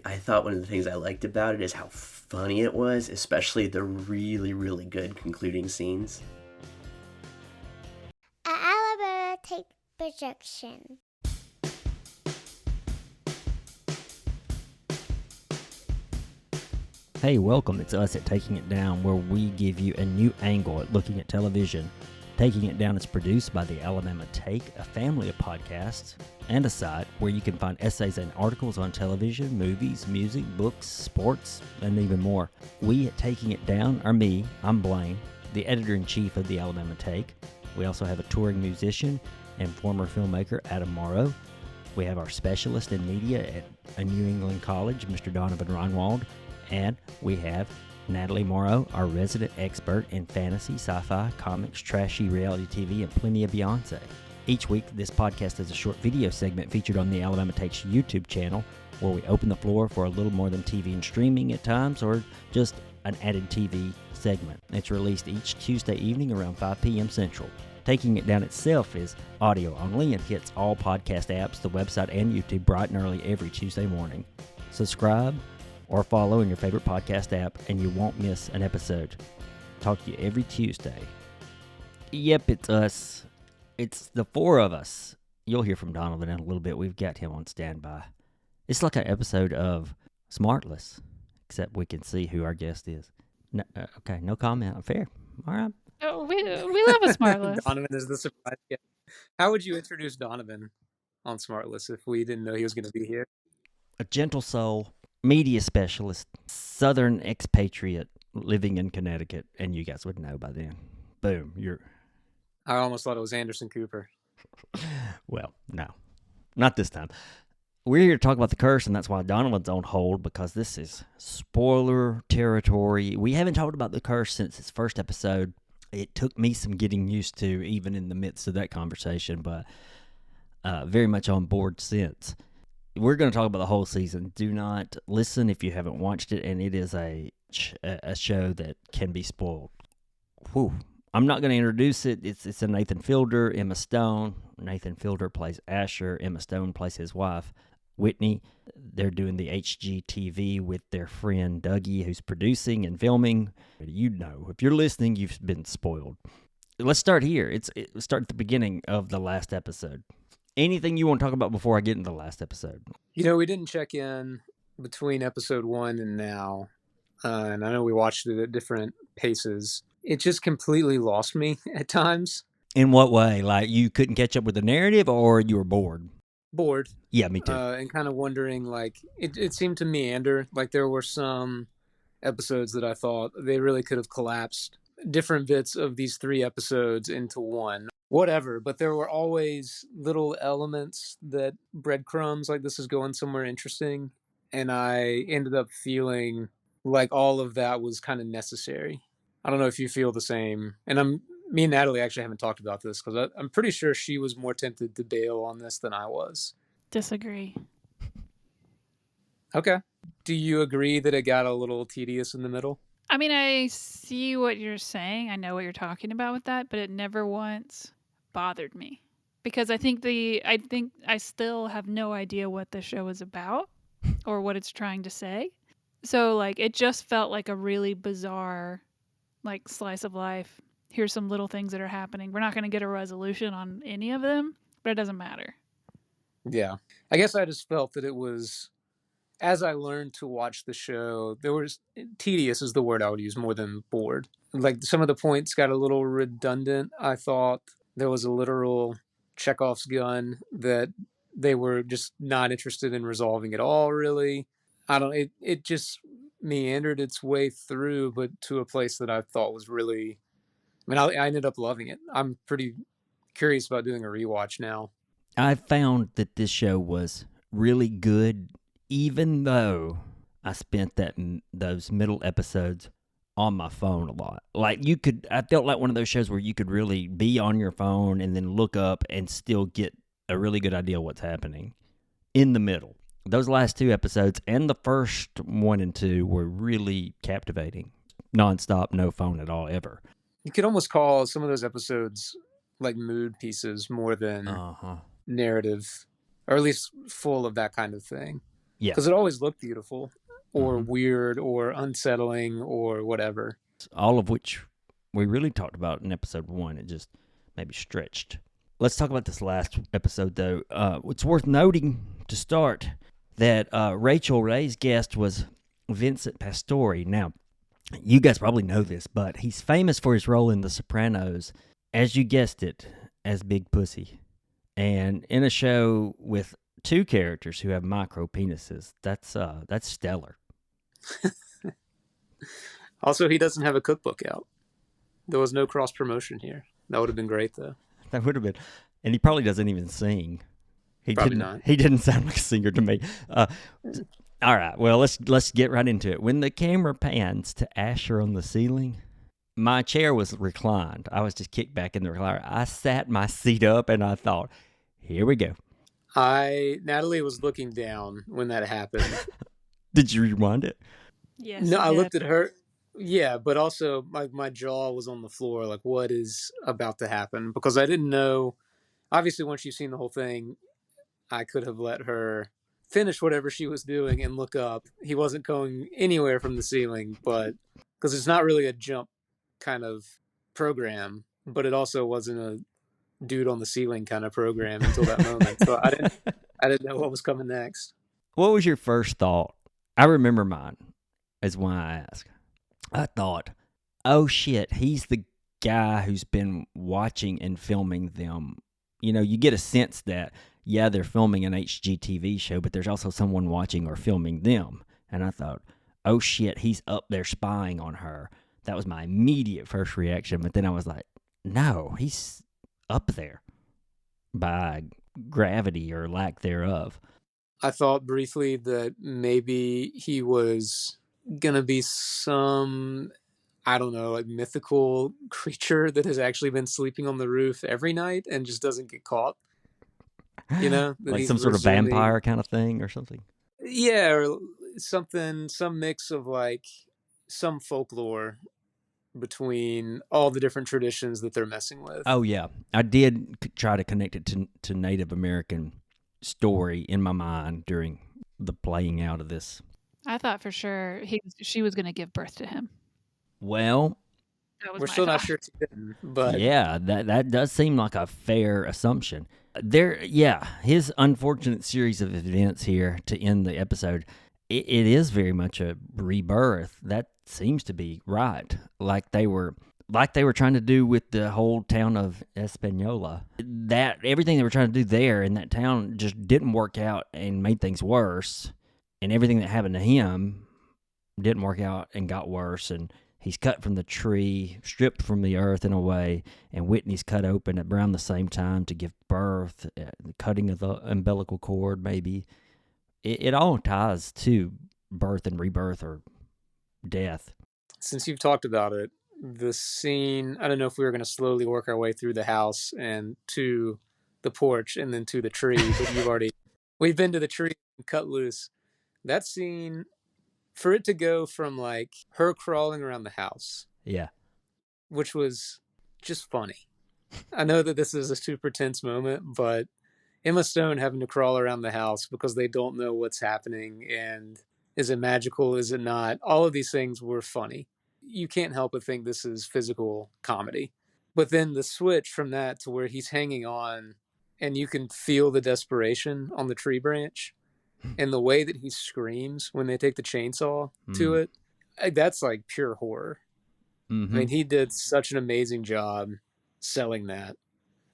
I thought one of the things I liked about it is how funny it was, especially the really, really good concluding scenes. An elevator take projection. Hey, welcome. It's us at Taking It Down, where we give you a new angle at looking at television. Taking It Down is produced by the Alabama Take, a family of podcasts, and a site where you can find essays and articles on television, movies, music, books, sports, and even more. We at Taking It Down are me, I'm Blaine, the editor-in-chief of the Alabama Take. We also have a touring musician and former filmmaker, Adam Morrow. We have our specialist in media at a New England college, Mr. Donovan Reinwald. And we have Natalie Morrow, our resident expert in fantasy, sci-fi, comics, trashy reality TV, and plenty of Beyonce. Each week, this podcast is a short video segment featured on the Alabama Takes YouTube channel, where we open the floor for a little more than TV and streaming at times, or just an added TV segment. It's released each Tuesday evening around 5 p.m. Central. Taking It Down itself is audio only and hits all podcast apps, the website, and YouTube bright and early every Tuesday morning. Subscribe or follow in your favorite podcast app, and you won't miss an episode. Talk to you every Tuesday. Yep, it's us. It's the four of us. You'll hear from Donovan in a little bit. We've got him on standby. It's like an episode of Smartless, except we can see who our guest is. No, okay, no comment. Fair. All right. Oh, we love a Smartless. Donovan is the surprise guest. How would you introduce Donovan on Smartless if we didn't know he was going to be here? A gentle soul, media specialist, Southern expatriate living in Connecticut, and you guys would know by then. Boom, I almost thought it was Anderson Cooper. Well, no, not this time. We're here to talk about The Curse, and that's why Donovan's on hold, because this is spoiler territory. We haven't talked about The Curse since its first episode. It took me some getting used to, even in the midst of that conversation, but very much on board since. We're going to talk about the whole season. Do not listen if you haven't watched it, and it is a show that can be spoiled. Whew. I'm not going to introduce it. It's a Nathan Fielder, Emma Stone. Nathan Fielder plays Asher. Emma Stone plays his wife, Whitney. They're doing the HGTV with their friend Dougie, who's producing and filming. You know, if you're listening, you've been spoiled. Let's start here. Start at the beginning of the last episode. Anything you want to talk about before I get into the last episode? You know, we didn't check in between episode 1 and now, and I know we watched it at different paces. It just completely lost me at times. In what way? Like you couldn't catch up with the narrative, or you were bored? Bored. Yeah, me too. And kind of wondering, like, it seemed to meander. Like there were some episodes that I thought they really could have collapsed different bits of these 3 episodes into one. Whatever, but there were always little elements that breadcrumbs, like this is going somewhere interesting, and I ended up feeling like all of that was kind of necessary. I don't know if you feel the same, and me and Natalie actually haven't talked about this, because I'm pretty sure she was more tempted to bail on this than I was. Disagree. Okay. Do you agree that it got a little tedious in the middle? I mean, I see what you're saying. I know what you're talking about with that, but it never once bothered me, because I think I still have no idea what the show is about or what it's trying to say. So like it just felt like a really bizarre like slice of life. Here's some little things that are happening. We're not going to get a resolution on any of them, but it doesn't matter. Yeah. I guess I just felt that it was, as I learned to watch the show, tedious is the word I would use more than bored. Like some of the points got a little redundant. I thought there was a literal Chekhov's gun that they were just not interested in resolving at all, really. It just meandered its way through, but to a place that I thought was really, I ended up loving it. I'm pretty curious about doing a rewatch now. I found that this show was really good, even though I spent those middle episodes on my phone a lot. Like I felt like one of those shows where you could really be on your phone and then look up and still get a really good idea of what's happening in the middle. Those last 2 episodes and the first 1 and 2 were really captivating. Nonstop, no phone at all, ever. You could almost call some of those episodes like mood pieces more than narrative, or at least full of that kind of thing. Yeah. Because it always looked beautiful or Mhm. weird or unsettling or whatever. All of which we really talked about in episode 1. It just maybe stretched. Let's talk about this last episode, though. It's worth noting to start that Rachel Ray's guest was Vincent Pastore. Now, you guys probably know this, but he's famous for his role in The Sopranos, as you guessed it, as Big Pussy. And in a show with 2 characters who have micro penises, that's stellar. Also, he doesn't have a cookbook out. There was no cross promotion here. That would have been great, though. That would have been, and he probably doesn't even sing. He Probably didn't. not. He didn't sound like a singer to me. All right. Well, let's get right into it. When the camera pans to Asher on the ceiling, my chair was reclined. I was just kicked back in the recliner. I sat my seat up and I thought, here we go. Natalie was looking down when that happened. Did you rewind it? Yes. No, you I did. looked at her. Yeah, but also my jaw was on the floor. Like, what is about to happen? Because I didn't know. Obviously, once you've seen the whole thing, I could have let her finish whatever she was doing and look up. He wasn't going anywhere from the ceiling, but because it's not really a jump kind of program, but it also wasn't a dude on the ceiling kind of program until that moment. So I didn't know what was coming next. What was your first thought? I remember mine, is why I asked. I thought, oh shit, he's the guy who's been watching and filming them. You know, you get a sense that, yeah, they're filming an HGTV show, but there's also someone watching or filming them. And I thought, oh shit, he's up there spying on her. That was my immediate first reaction. But then I was like, no, he's up there by gravity or lack thereof. I thought briefly that maybe he was gonna be some, I don't know, like mythical creature that has actually been sleeping on the roof every night and just doesn't get caught. You know, that Like he's some sort of resuming, vampire kind of thing or something. yeah, or something, some mix of like some folklore between all the different traditions that they're messing with. Oh, yeah. I did try to connect it to Native American story in my mind during the playing out of this. I thought for sure she was going to give birth to him. Well, That was We're my still not thought. sure if he didn't, but yeah, that does seem like a fair assumption. His unfortunate series of events here to end the episode, it is very much a rebirth. That seems to be right. Like they were trying to do with the whole town of Espanola. That everything they were trying to do there in that town just didn't work out and made things worse. And everything that happened to him didn't work out and got worse. And he's cut from the tree, stripped from the earth in a way, and Whitney's cut open at around the same time to give birth, the cutting of the umbilical cord, maybe. It all ties to birth and rebirth or death. since you've talked about it, the scene, I don't know if we were going to slowly work our way through the house and to the porch and then to the tree, but we've been to the tree and cut loose. That scene, for it to go from like her crawling around the house, Yeah. which was just funny. I know that this is a super tense moment, but Emma Stone having to crawl around the house because they don't know what's happening and is it magical, is it not? All of these things were funny. You can't help but think this is physical comedy. But then the switch from that to where he's hanging on and you can feel the desperation on the tree branch and the way that he screams when they take the chainsaw to it, that's like pure horror. Mm-hmm. I mean, he did such an amazing job selling that.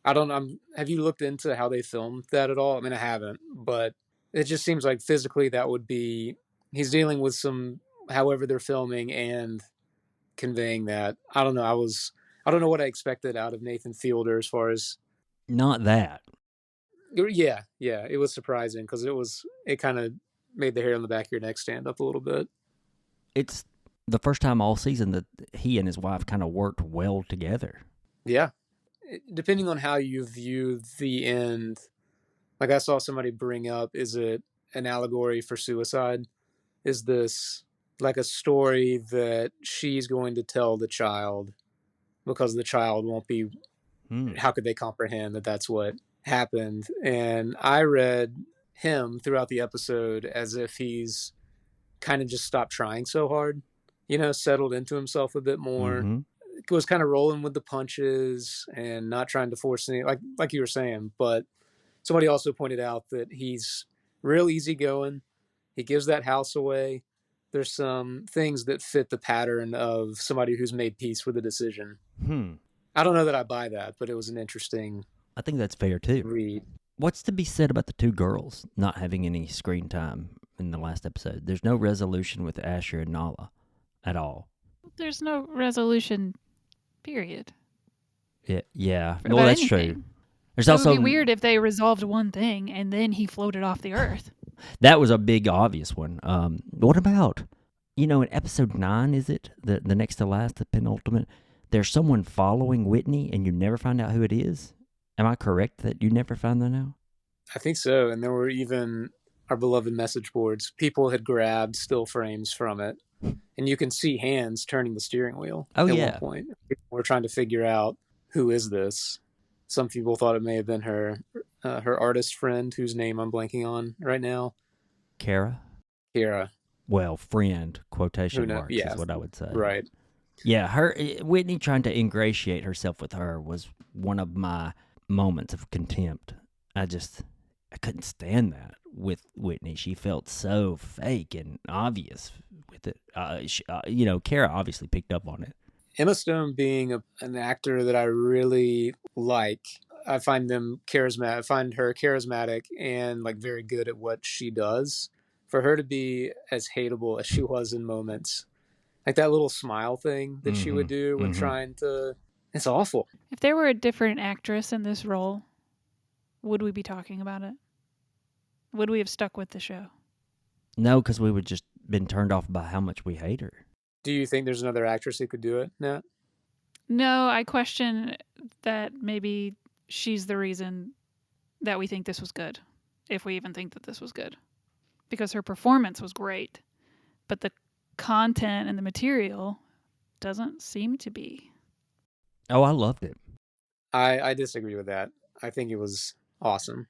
Have you looked into how they filmed that at all? I mean, I haven't, but it just seems like physically that would be, he's dealing with some, however they're filming and conveying that. I don't know. I don't know what I expected out of Nathan Fielder as far as. Not that. Yeah. It was surprising because it kind of made the hair on the back of your neck stand up a little bit. It's the first time all season that he and his wife kind of worked well together. Yeah. Depending on how you view the end, like I saw somebody bring up, is it an allegory for suicide? Is this like a story that she's going to tell the child because the child won't be, how could they comprehend that that's what happened? And I read him throughout the episode as if he's kind of just stopped trying so hard, settled into himself a bit more, was kind of rolling with the punches and not trying to force any, like you were saying. But somebody also pointed out that he's real easygoing. He gives that house away. There's some things that fit the pattern of somebody who's made peace with a decision. I don't know that I buy that, but it was an interesting I think that's fair too. read. What's to be said about the two girls not having any screen time in the last episode? There's no resolution with Asher and Nala at all. There's no resolution, period. Yeah. About Well, that's anything. true. There's It also would be weird if they resolved one thing and then he floated off the earth. That was a big obvious one. What about, in episode 9, is it the next to last, the penultimate? There's someone following Whitney, and you never find out who it is. Am I correct that you never find that out? I think so. And there were even our beloved message boards. People had grabbed still frames from it, and you can see hands turning the steering wheel at one point. We're trying to figure out who is this. Some people thought it may have been her artist friend, whose name I'm blanking on right now. Kara? Well, friend, quotation marks, is what I would say. Right. Yeah, Whitney trying to ingratiate herself with her was one of my moments of contempt. I couldn't stand that with Whitney. She felt so fake and obvious with it. Kara obviously picked up on it. Emma Stone being an actor that I really like. I find them charismatic. I find her charismatic and very good at what she does. For her to be as hateable as she was in moments, like that little smile thing that she would do when trying to, it's awful. If there were a different actress in this role, would we be talking about it? Would we have stuck with the show? No, because we would just been turned off by how much we hate her. Do you think there's another actress who could do it, Nat? No, I question that maybe she's the reason that we think this was good, if we even think that this was good. Because her performance was great, but the content and the material doesn't seem to be. Oh, I loved it. I disagree with that. I think it was awesome.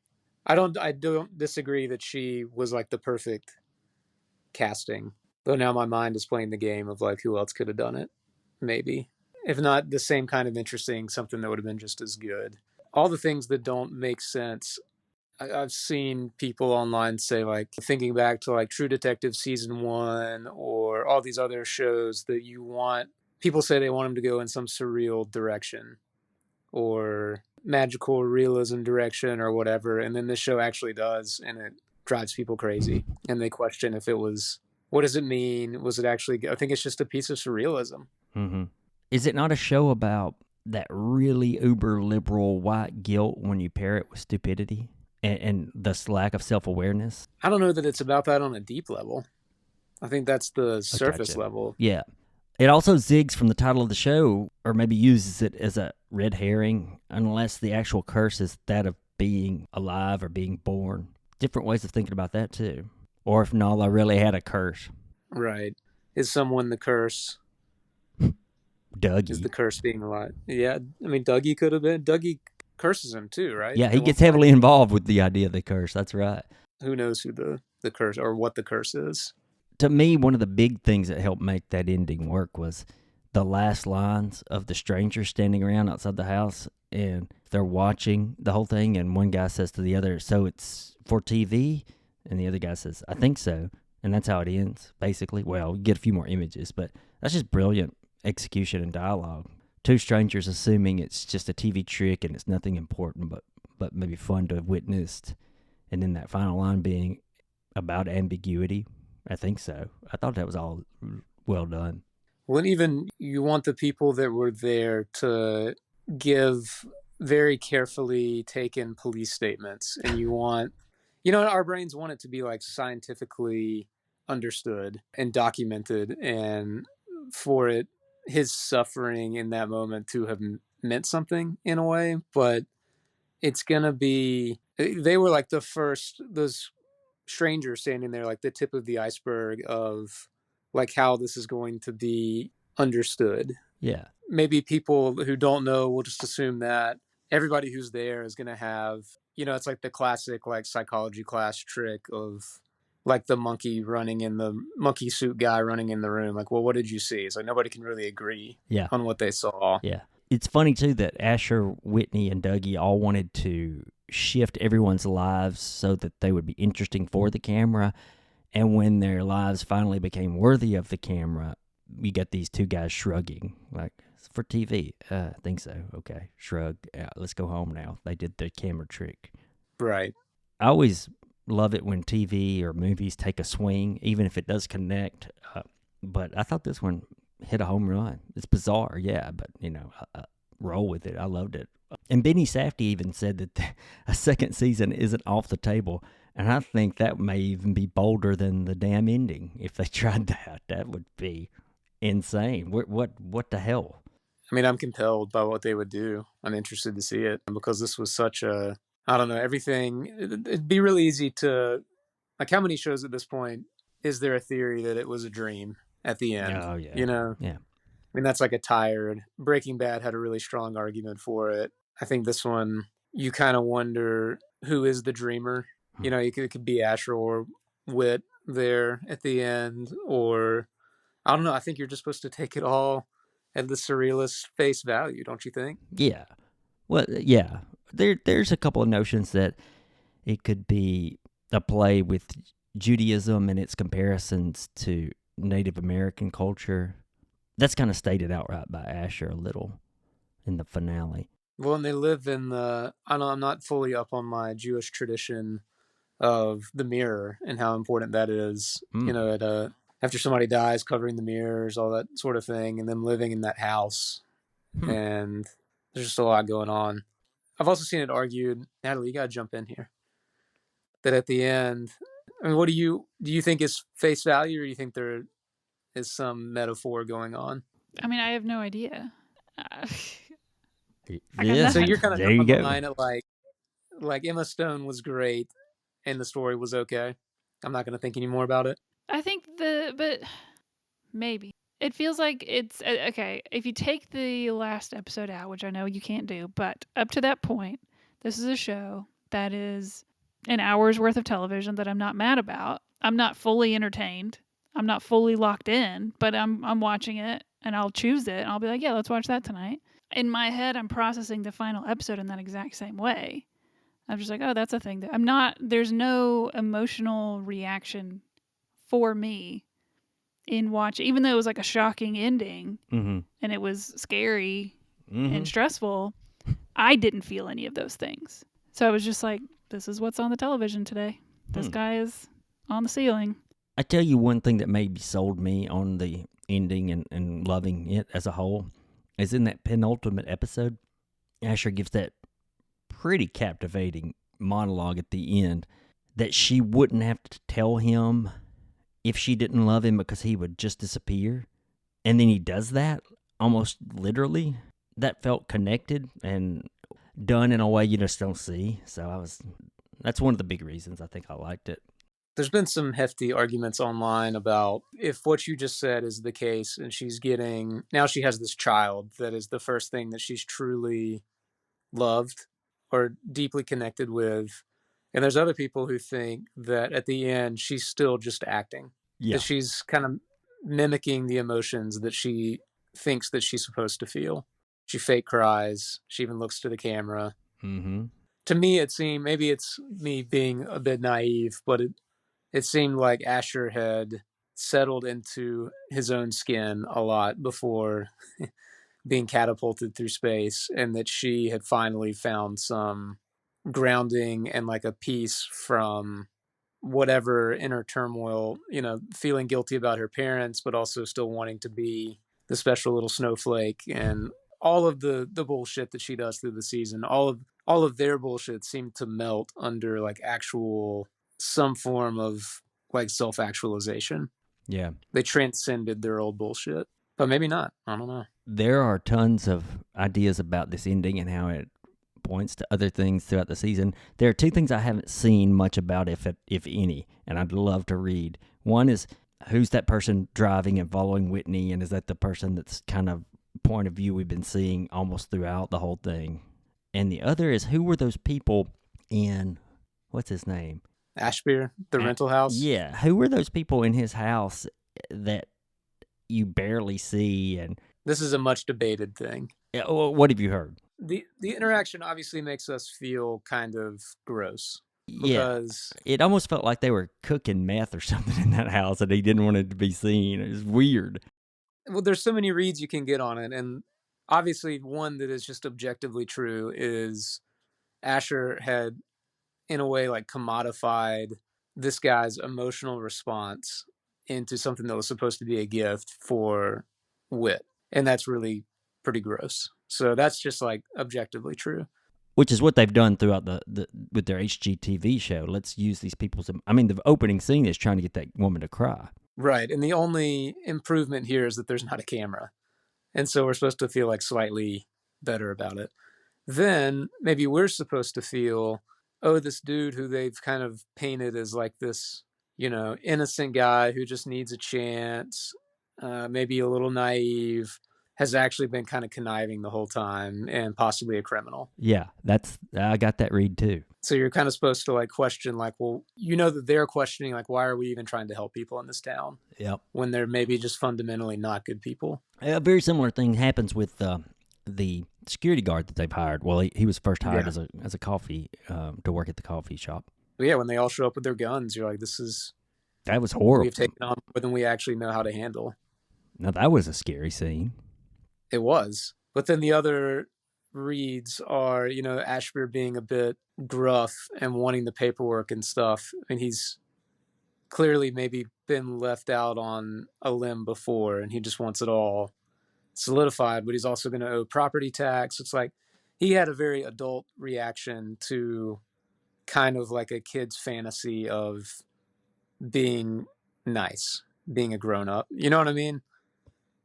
I don't disagree that she was the perfect casting. Though now my mind is playing the game of who else could have done it. Maybe. If not the same kind of interesting, something that would have been just as good. All the things that don't make sense. I've seen people online say thinking back to True Detective season 1 or all these other shows that people say they want them to go in some surreal direction or magical realism direction or whatever. And then this show actually does, and it drives people crazy. And they question if it was, what does it mean? Was it actually, I think it's just a piece of surrealism. Mm-hmm. Is it not a show about that really uber liberal white guilt when you pair it with stupidity? And this lack of self-awareness? I don't know that it's about that on a deep level. I think that's the surface level. Yeah. It also zigs from the title of the show, or maybe uses it as a red herring, unless the actual curse is that of being alive or being born. Different ways of thinking about that, too. Or if Nala really had a curse. Right. Is someone the curse? Dougie. Is the curse being alive? Yeah. I mean, Dougie could have been. Dougie curses him too, right? Yeah, he gets heavily involved with the idea of the curse. That's right. Who knows who the curse or what the curse is? To me, one of the big things that helped make that ending work was the last lines of the strangers standing around outside the house, and they're watching the whole thing, and one guy says to the other, "So it's for TV?" And the other guy says, "I think so." And that's how it ends, basically. Well, you get a few more images, but that's just brilliant execution and dialogue. Two strangers assuming it's just a TV trick and it's nothing important, but maybe fun to have witnessed. And then that final line being about ambiguity. I think so. I thought that was all well done. Well, even you want the people that were there to give very carefully taken police statements, and you want, our brains want it to be scientifically understood and documented, and for his suffering in that moment to have meant something in a way. But it's gonna be, they were the first, those strangers standing there, the tip of the iceberg of how this is going to be understood. Yeah. Maybe people who don't know will just assume that everybody who's there is going to have it's like the classic like psychology class trick of like the monkey suit guy running in the room. Like, well, what did you see? It's like nobody can really agree Yeah. on what they saw. Yeah. It's funny, too, that Asher, Whitney, and Dougie all wanted to shift everyone's lives so that they would be interesting for the camera. And when their lives finally became worthy of the camera, you got these two guys shrugging, like, it's for TV. I think so. Okay, shrug. Let's go home now. They did the camera trick. Right. I always love it when TV or movies take a swing, even if it does connect. But I thought this one hit a home run. It's bizarre, yeah, but, roll with it. I loved it. And Benny Safdie even said that a second season isn't off the table. And I think that may even be bolder than the damn ending. If they tried that, that would be insane. What the hell? I mean, I'm compelled by what they would do. I'm interested to see it because this was such a, I don't know, everything. It'd be really easy to, like, how many shows at this point is there a theory that it was a dream at the end? Oh, yeah. Yeah. I mean, that's like a tired. Breaking Bad had a really strong argument for it. I think this one, you kind of wonder who is the dreamer. It could be Asher or Whit there at the end, or I don't know. I think you're just supposed to take it all at the surrealist face value, don't you think? Yeah. Well, yeah. There's a couple of notions that it could be a play with Judaism and its comparisons to Native American culture. That's kind of stated outright by Asher a little in the finale. Well, and they live in I know I'm not fully up on my Jewish tradition of the mirror and how important that is. After somebody dies, covering the mirrors, all that sort of thing, and them living in that house. And there's just a lot going on. I've also seen it argued, Natalie, you got to jump in here, that at the end, I mean, what do you think is face value, or do you think there is some metaphor going on? I mean, I have no idea. Yeah, so you're kind of there you on the go. line of like Emma Stone was great and the story was okay. I'm not going to think any more about it. I think but maybe. It feels like it's, okay, if you take the last episode out, which I know you can't do, but up to that point, this is a show that is an hour's worth of television that I'm not mad about. I'm not fully entertained. I'm not fully locked in, but I'm watching it and I'll choose it and I'll be like, yeah, let's watch that tonight. In my head, I'm processing the final episode in that exact same way. I'm just like, oh, that's a thing that I'm not, there's no emotional reaction for me in watch, even though it was like a shocking ending and it was scary and stressful, I didn't feel any of those things. So I was just like, this is what's on the television today. This guy is on the ceiling. I tell you one thing that maybe sold me on the ending and loving it as a whole is in that penultimate episode, Asher gives that pretty captivating monologue at the end that she wouldn't have to tell him if she didn't love him because he would just disappear. And then he does that almost literally. That felt connected and done in a way you just don't see. So that's one of the big reasons I think I liked it. There's been some hefty arguments online about if what you just said is the case and now she has this child that is the first thing that she's truly loved or deeply connected with. And there's other people who think that at the end, she's still just acting. Yeah. That she's kind of mimicking the emotions that she thinks that she's supposed to feel. She fake cries. She even looks to the camera. Mm-hmm. To me, it seemed, maybe it's me being a bit naive, but it seemed like Asher had settled into his own skin a lot before being catapulted through space, and that she had finally found some grounding and like a peace from whatever inner turmoil, feeling guilty about her parents, but also still wanting to be the special little snowflake, and all of the bullshit that she does through the season, all of their bullshit seemed to melt under like actual some form of like self-actualization. Yeah. They transcended their old bullshit, but maybe not. I don't know. There are tons of ideas about this ending and how it points to other things throughout the season. There are two things I haven't seen much about, if any, and I'd love to read. One is, who's that person driving and following Whitney, and is that the person that's kind of point of view we've been seeing almost throughout the whole thing? And the other is, who were those people in, what's his name? Ashbeer, the rental house. Yeah. Who were those people in his house that you barely see? And This is a much debated thing. what have you heard? The interaction obviously makes us feel kind of gross. Yeah. Because It almost felt like they were cooking meth or something in that house and he didn't want it to be seen. It was weird. well, there's so many reads you can get on it, and obviously one that is just objectively true is Asher had, in a way, like commodified this guy's emotional response into something that was supposed to be a gift for wit, and that's really pretty gross. So that's just like objectively true. Which is what they've done throughout the with their HGTV show. Let's use these people's. I mean, the opening scene is trying to get that woman to cry. Right, and the only improvement here is that there's not a camera, and so we're supposed to feel like slightly better about it. Then maybe we're supposed to feel, oh, this dude who they've kind of painted as like this, innocent guy who just needs a chance, maybe a little naive, has actually been kind of conniving the whole time and possibly a criminal. Yeah, I got that read too. So you're kind of supposed to like question, like, well, that they're questioning, like, why are we even trying to help people in this town? Yep. When they're maybe just fundamentally not good people. A very similar thing happens with the security guard that they've hired. Well, he was first hired as a coffee to work at the coffee shop. But yeah, when they all show up with their guns, you're like, that was horrible. We've taken on more than we actually know how to handle. Now that was a scary scene. It was. But then the other reads are, Ashbeer being a bit gruff and wanting the paperwork and stuff. And he's clearly maybe been left out on a limb before and he just wants it all solidified, but he's also going to owe property tax. It's like he had a very adult reaction to kind of like a kid's fantasy of being nice, being a grown-up. You know what I mean?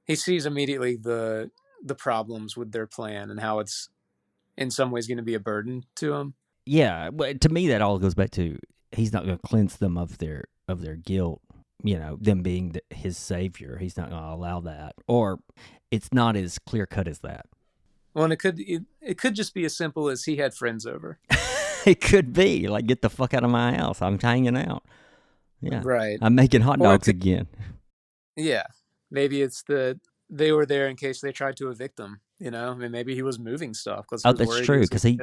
He sees immediately the problems with their plan and how it's in some ways going to be a burden to him. Yeah, but to me that all goes back to he's not going to cleanse them of their guilt, them being his savior. He's not going to allow that. Or it's not as clear cut as that. Well, and it could just be as simple as he had friends over. It could be like, get the fuck out of my house. I'm hanging out. Yeah, right. I'm making hot dogs again. Yeah, maybe it's they were there in case they tried to evict him. I mean, maybe he was moving stuff because that's true because he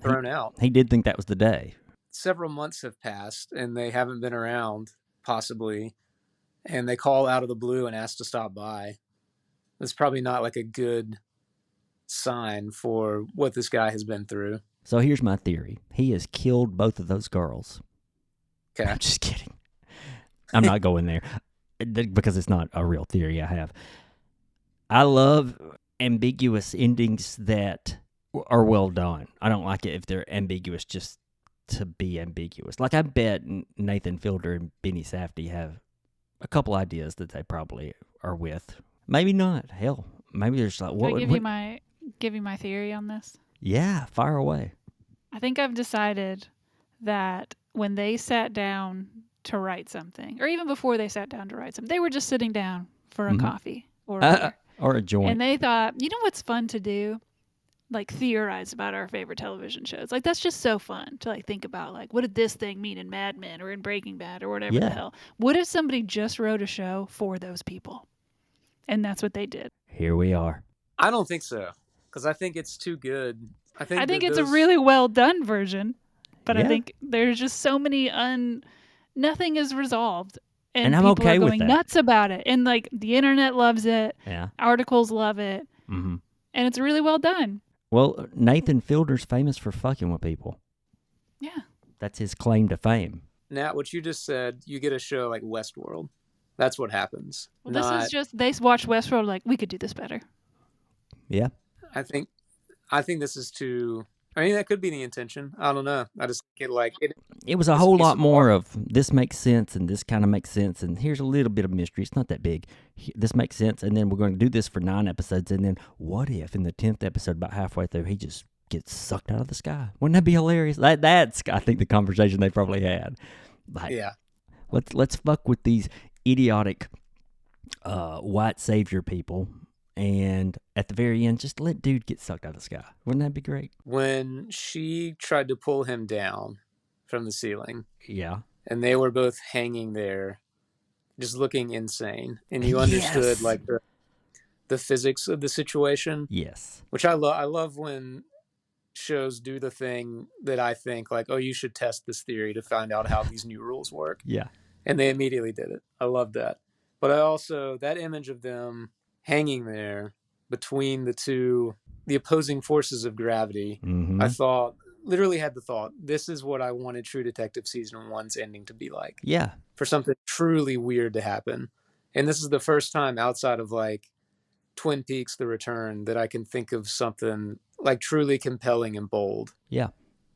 thrown out. He did think that was the day. Several months have passed and they haven't been around, possibly, and they call out of the blue and ask to stop by. That's probably not like a good sign for what this guy has been through. So here's my theory. He has killed both of those girls. Okay. I'm just kidding. I'm not going there because it's not a real theory I have. I love ambiguous endings that are well done. I don't like it if they're ambiguous just to be ambiguous. Like I bet Nathan Fielder and Benny Safdie have a couple ideas that they probably are with. Maybe not. Hell, maybe there's like Can I give you my theory on this? Yeah, fire away. I think I've decided that when they sat down to write something, or even before they sat down to write something, they were just sitting down for a coffee or a beer. Or a joint. And they thought, what's fun to do? Like theorize about our favorite television shows. Like that's just so fun to like think about like what did this thing mean in Mad Men or in Breaking Bad or whatever the hell. What if somebody just wrote a show for those people? And that's what they did. Here we are. I don't think so. Because I think it's too good. I think it's a really well done version. But I think there's just so many nothing is resolved. And I'm people okay are with going that. nuts about it. And like the internet loves it. Yeah. Articles love it. Mm-hmm. And it's really well done. Well, Nathan Fielder's famous for fucking with people. Yeah. That's his claim to fame. Nat, what you just said, you get a show like Westworld. That's what happens. Well, this is just, they watch Westworld like, we could do this better. Yeah. I think this is too... I mean, that could be the intention. I don't know. I just get like... It was a whole lot more of this makes sense and this kind of makes sense and here's a little bit of mystery. It's not that big. This makes sense and then we're going to do this for 9 episodes and then what if in the 10th episode about halfway through he just gets sucked out of the sky? Wouldn't that be hilarious? That's I think the conversation they probably had. Like, yeah. Let's fuck with these idiotic white savior people and at the very end, just let dude get sucked out of the sky. Wouldn't that be great? When she tried to pull him down from the ceiling, Yeah. and they were both hanging there, just looking insane, and you understood Yes. like the physics of the situation, Yes. which I love. I love when shows do the thing that I think like, oh, you should test this theory to find out how these new rules work. Yeah. And they immediately did it. I love that. But I also, that image of them hanging there between the opposing forces of gravity, Mm-hmm. I thought, literally had the thought, this is what I wanted True Detective Season 1's ending to be like. Yeah. For something truly weird to happen. And this is the first time outside of like Twin Peaks The Return that I can think of something like truly compelling and bold. Yeah.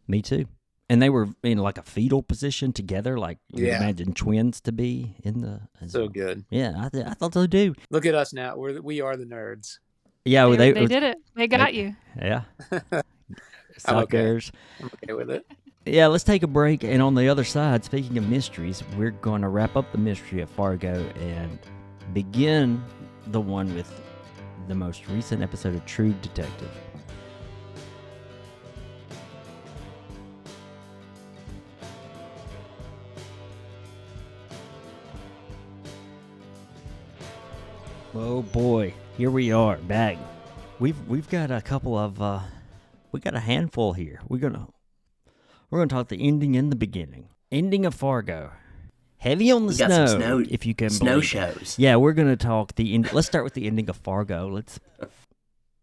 Me too. And they were in like a fetal position together, like you Yeah. imagine twins to be in the. So good. Yeah, I thought so too. Look at us now. We are the nerds. Yeah, well, They did it. They got you. Yeah. I'm okay. Suckers. I'm okay with it. Yeah, let's take a break. And on the other side, speaking of mysteries, we're going to wrap up the mystery of Fargo and begin the one with the most recent episode of True Detective. Oh boy, here we are back. We've got a couple of we got a handful here. We're gonna talk the ending and the beginning. Ending of Fargo. Heavy on the We got snow, some snow, if you can snow believe it. shows. Yeah, we're gonna talk the end. Let's start with the ending of Fargo. Let's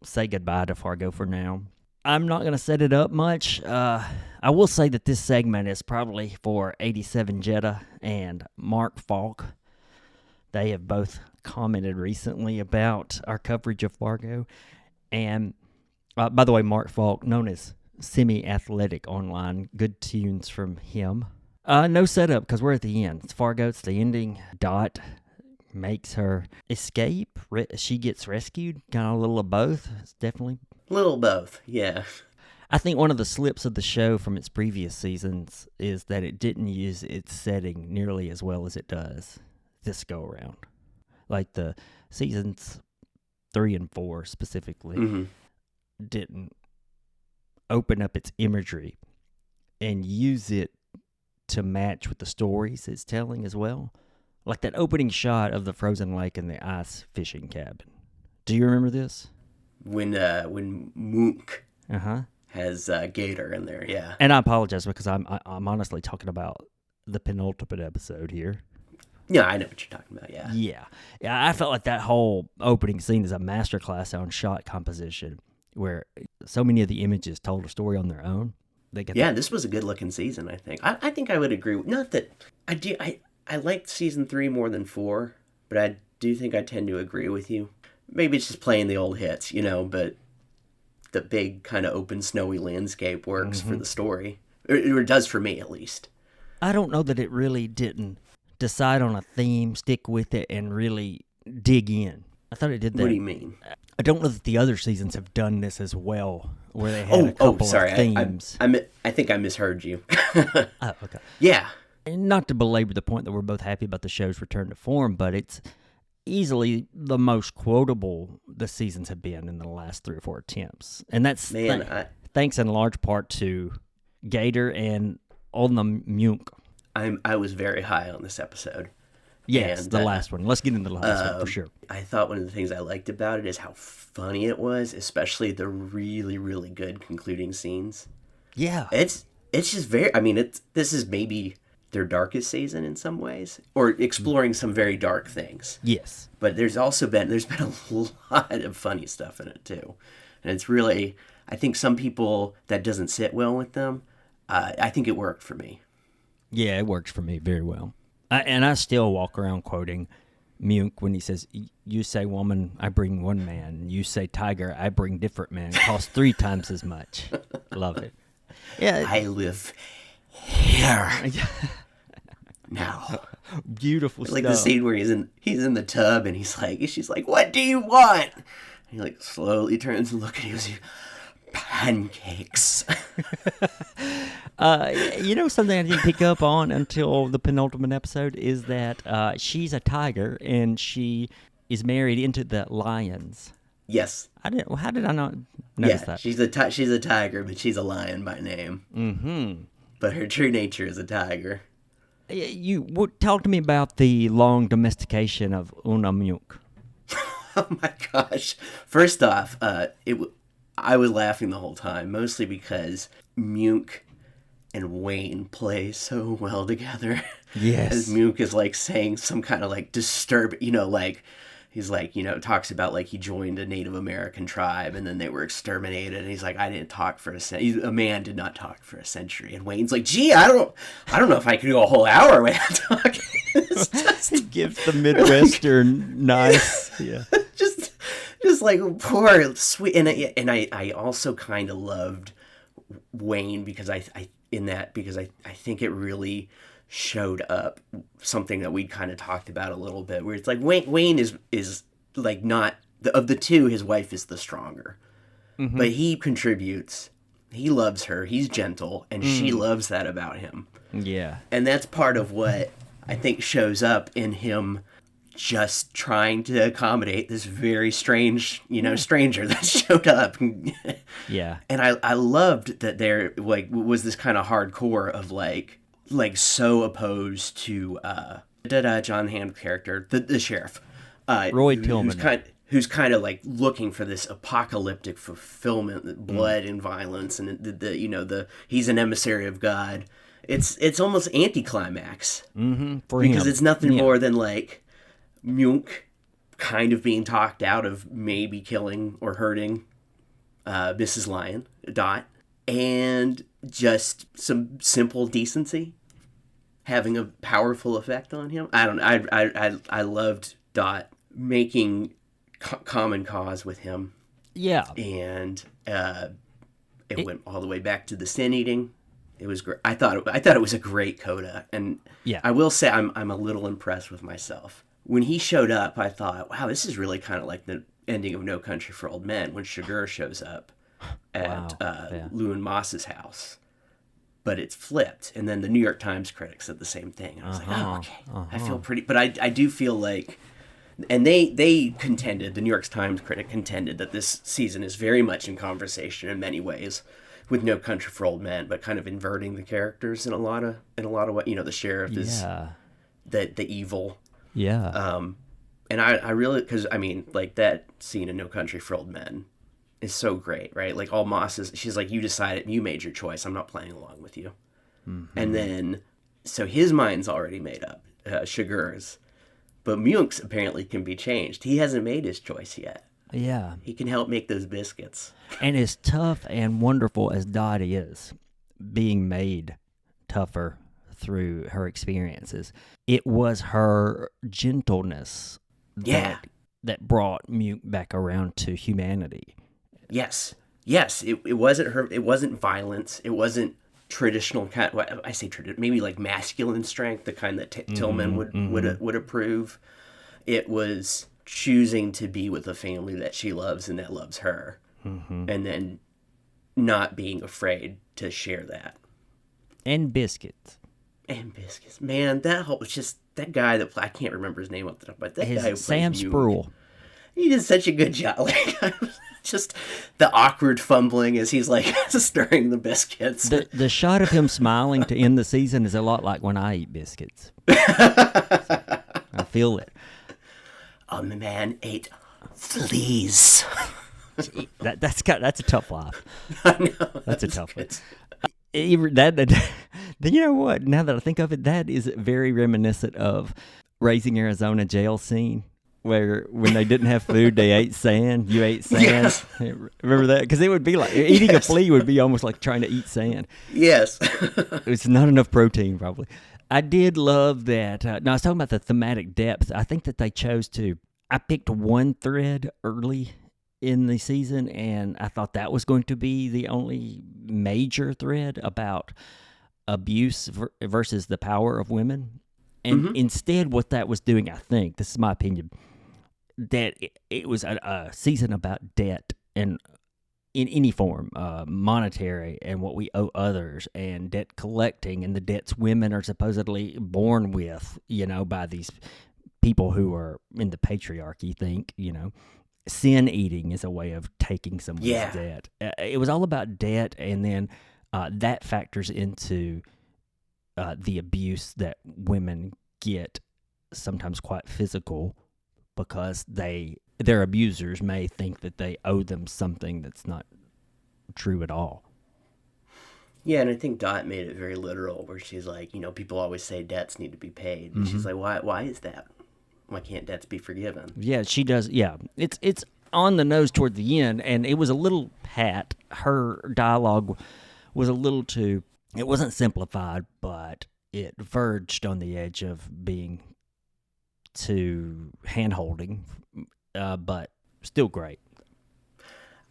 say goodbye to Fargo for now. I'm not gonna set it up much. I will say that this segment is probably for 87 Jetta and Mark Falk. They have both commented recently about our coverage of Fargo. And by the way, Mark Falk, known as Semi-Athletic Online, good tunes from him. No setup because we're at the end. It's Fargo, it's the ending. Dot makes her escape. She gets rescued. Kind of a little of both. It's definitely. Little both, yeah. I think one of the slips of the show from its previous seasons is that it didn't use its setting nearly as well as it does this go around. Like the seasons 3 and 4 specifically Mm-hmm. didn't open up its imagery and use it to match with the stories it's telling as well. Like that opening shot of the frozen lake and the ice fishing cabin. Do you remember this? When Mook Uh-huh. has Gator in there, yeah. And I apologize because I'm honestly talking about the penultimate episode here. Yeah, I know what you're talking about, yeah. Yeah, I felt like that whole opening scene is a masterclass on shot composition where so many of the images told a story on their own. They get Yeah, this was a good looking season, I think. I think I would agree. Not that I liked season 3 more than 4, but I do think I tend to agree with you. Maybe it's just playing the old hits, but the big kind of open snowy landscape works for the story. Or it does for me, at least. I don't know that it really didn't decide on a theme, stick with it, and really dig in. I thought it did that. What do you mean? I don't know that the other seasons have done this as well, where they had a couple sorry. of themes. I think I misheard you. Oh, okay. Yeah. And not to belabor the point that we're both happy about the show's return to form, but it's easily the most quotable the seasons have been in the last 3 or 4 attempts. And that's thanks in large part to Gator and on the Munk. I was very high on this episode. Yes, And, the last one. Let's get into the last one for sure. I thought one of the things I liked about it is how funny it was, especially the really, really good concluding scenes. Yeah. It's just very, this is maybe their darkest season in some ways, or exploring some very dark things. Yes. But there's been a lot of funny stuff in it too. And it's really, I think some people that doesn't sit well with them, I think it worked for me. Yeah, it works for me very well. I still walk around quoting Munk when he says, "You say woman, I bring one man. You say tiger, I bring different men. Cost 3 times as much." Love it. Yeah, I live here now. beautiful Like stuff. the scene where he's in the tub and she's like, "What do you want?" And he slowly turns and looks at you and he goes, "Pancakes." Something I didn't pick up on until the penultimate episode is that she's a tiger and she is married into the lions Yes. Well, how did I not notice that? She's a tiger, but she's a lion by name. Mm-hmm. But her true nature is a tiger. Talk to me about the long domestication of Una Mjuk. Oh my gosh! First off, I was laughing the whole time, mostly because Mjuk and Wayne play so well together. Yes. As Mjuk is like saying some kind of like like he's like, talks about like he joined a Native American tribe and then they were exterminated. And he's like, I didn't talk for a century. A man did not talk for a century. And Wayne's like, gee, I don't know if I could go a whole hour without talking. It's just, He gives the Midwestern nice. Yeah. just like poor sweet. And I also kind of loved Wayne because I think it really showed up something that we kind of talked about a little bit, where it's like Wayne is like not of the two, his wife is the stronger, but he contributes, he loves her, he's gentle, and she loves that about him. Yeah. And that's part of what I think shows up in him just trying to accommodate this very strange, stranger that showed up. Yeah. And I loved that there like was this kind of hardcore of like so opposed to John Hamm's character, the sheriff, Roy Tillman, who's kind of like looking for this apocalyptic fulfillment, blood and violence, and the he's an emissary of God. It's almost anticlimax because it's nothing more than like Mjuk kind of being talked out of maybe killing or hurting Mrs. Lyon, Dot, and just some simple decency having a powerful effect on him. I don't know. I loved Dot making common cause with him. Yeah. And it went all the way back to the sin eating. It was great. I thought it was a great coda, and I will say I'm a little impressed with myself. When he showed up, I thought, wow, this is really kind of like the ending of No Country for Old Men when Sugar shows up at Lewin Moss's house. But it's flipped. And then the New York Times critics said the same thing. And I was like, oh, okay. I feel pretty... But I do feel like... And they contended, the New York Times critic contended that this season is very much in conversation in many ways with No Country for Old Men, but kind of inverting the characters in a lot of ways. The sheriff is the evil. Yeah. And I really... Because, like, that scene in No Country for Old Men is so great, right? Like, all Moss's, she's like, you decided, you made your choice, I'm not playing along with you. And then, so his mind's already made up, Sugar's, but Mjunk's apparently can be changed. He hasn't made his choice yet. Yeah. He can help make those biscuits. And as tough and wonderful as Dottie is, being made tougher through her experiences, it was her gentleness that brought Mjuk back around to humanity. Yes. It wasn't violence. It wasn't traditional kind. Well, I say maybe like masculine strength, the kind that Tillman would approve. It was choosing to be with a family that she loves and that loves her, and then not being afraid to share that. And biscuits. Man, that guy that I can't remember his name off the top, but that guy who Sam plays Mjuk, Spruill. He did such a good job. Like, just the awkward fumbling as he's like stirring the biscuits. The shot of him smiling to end the season is a lot like when I eat biscuits. I feel it. A man ate fleas. That's a tough life. I know. That's a tough one. Then you know what? Now that I think of it, that is very reminiscent of Raising Arizona jail scene, where when they didn't have food, they ate sand. You ate sand. Yes. Remember that? Because it would be like eating a flea would be almost like trying to eat sand. Yes. It's not enough protein, probably. I did love that. Now, I was talking about the thematic depth. I think that they chose to. I picked one thread early in the season, and I thought that was going to be the only major thread about abuse versus the power of women. And instead, what that was doing, I think, this is my opinion, that it was a season about debt and in any form, monetary and what we owe others, and debt collecting, and the debts women are supposedly born with, by these people who are in the patriarchy, sin eating is a way of taking someone's Yeah. debt. It was all about debt, and then that factors into the abuse that women get, sometimes quite physical, because their abusers may think that they owe them something that's not true at all. Yeah, and I think Dot made it very literal, where she's like, people always say debts need to be paid. And she's like, why is that? Why can't debts be forgiven? Yeah, she does. Yeah, it's on the nose toward the end, and it was a little pat. Her dialogue was a little too. It wasn't simplified, but it verged on the edge of being too hand-holding, but still great.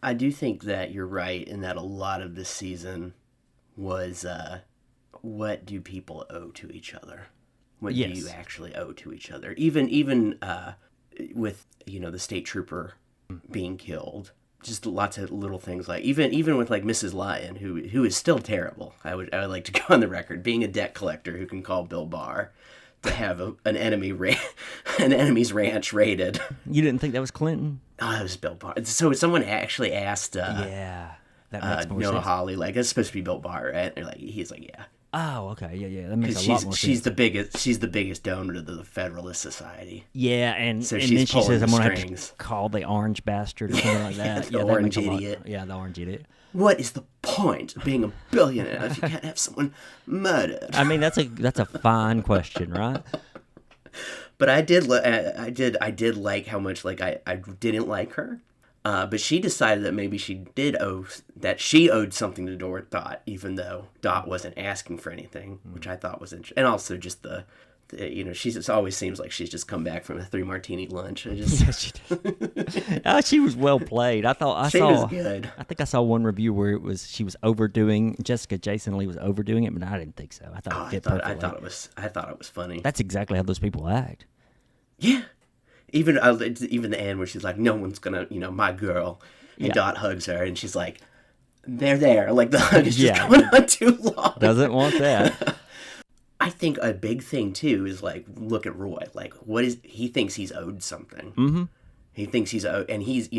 I do think that you're right in that a lot of this season was what do people owe to each other? What do you actually owe to each other? Even with the state trooper being killed, just lots of little things, like even with like Mrs. Lyon, who is still terrible. I would like to go on the record being a debt collector who can call Bill Barr to have an enemy's ranch raided. You didn't think that was Clinton? Oh, that was Bill Barr. So someone actually asked Yeah, that makes more Noah sense. Hawley, like, it's supposed to be Bill Barr, right? And he's like, yeah. Oh, okay, yeah, that makes Because a lot more she's sense. she's the biggest donor to the Federalist Society. Yeah, and So and she's then she pulling says, the "I'm gonna strings. have to call the orange bastard or something like that." the that orange makes a lot- idiot. Yeah, the orange idiot. What is the point of being a billionaire if you can't have someone murdered? I mean, that's a fine question, right? But I did like how much, like, I didn't like her. But she decided that maybe she owed something to Dot, even though Dot wasn't asking for anything, which I thought was interesting. And also just it always seems like she's just come back from a 3-martini lunch. Yes, she did. She was well played. She was good. I think I saw one review where she was overdoing. Jessica Jason Leigh was overdoing it, but I didn't think so. I thought it fit perfectly. I thought it was funny. That's exactly how those people act. Yeah. Even the end where she's like, no one's gonna, my girl. And Yeah. Dot hugs her, and she's like, they're there. Like, the hug is just going on too long. Doesn't want that. I think a big thing, too, is, like, look at Roy. Like, he thinks he's owed something. Mm-hmm. He thinks he's owed, and he's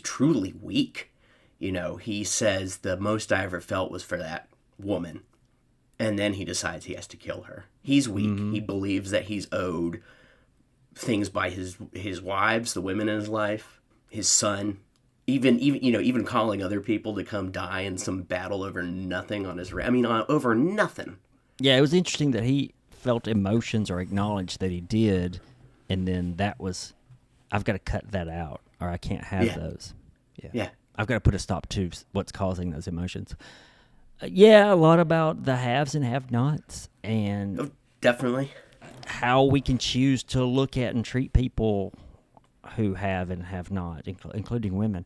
truly weak. He says the most I ever felt was for that woman. And then he decides he has to kill her. He's weak. Mm-hmm. He believes that he's owed things by his wives, the women in his life, his son, even calling other people to come die in some battle over nothing over nothing. Yeah, it was interesting that he felt emotions or acknowledged that he did, and then that was, I've got to cut that out, or I can't have those. Yeah. I've got to put a stop to what's causing those emotions. A lot about the haves and have-nots, and Oh, definitely. how we can choose to look at and treat people who have and have not, including women.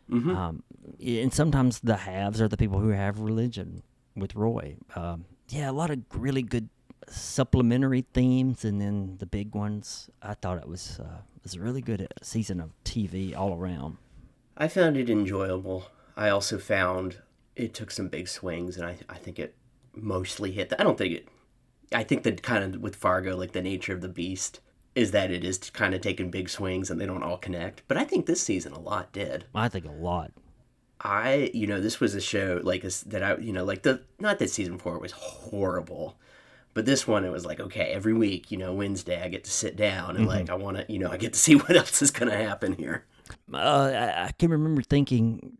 Mm-hmm. And sometimes the haves are the people who have religion with Roy. A lot of really good supplementary themes, and then the big ones. I thought it was a really good season of TV all around. I found it enjoyable. I also found it took some big swings, and I think it mostly hit. I think that kind of with Fargo, like, the nature of the beast is that it is kind of taking big swings and they don't all connect. But I think this season a lot did. I think a lot. This was a show like not that season 4 was horrible, but this one, it was like, okay, every week, Wednesday I get to sit down and like, I want to, I get to see what else is going to happen here. I can remember thinking,